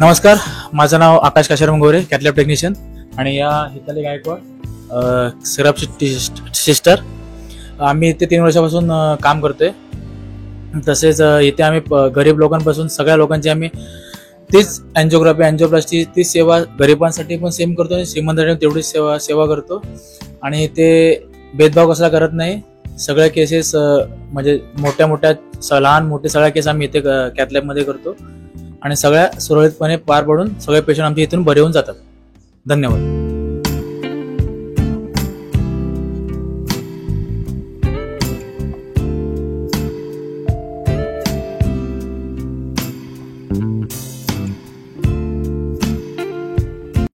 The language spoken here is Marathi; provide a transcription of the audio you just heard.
नमस्कार, माझं नाव आकाश काशाराम गोरे, कॅथलॅब टेक्निशियन आणि या हिताली गायकवाड सिरपची सिस्टर. आम्ही इथे 3 वर्षापासून काम करतोय. तसेच इथे आम्ही गरीब लोकांपासून सगळ्या लोकांची आम्ही तीच अँजिओप्लास्टी तीच सेवा गरिबांसाठी पण सेम करतो आणि श्रीमंतांसाठी तेवढीच सेवा करतो. आणि इथे भेदभाव कसला करत नाही. सगळ्या केसेस म्हणजे मोठ्या लहान मोठे सगळ्या केस आम्ही इथे कॅथलॅबमध्ये करतो आणि सगळ्या सुरळीतपणे पार पडून सगळे पेशंट आमच्या इथून बरे होऊन जातात. धन्यवाद.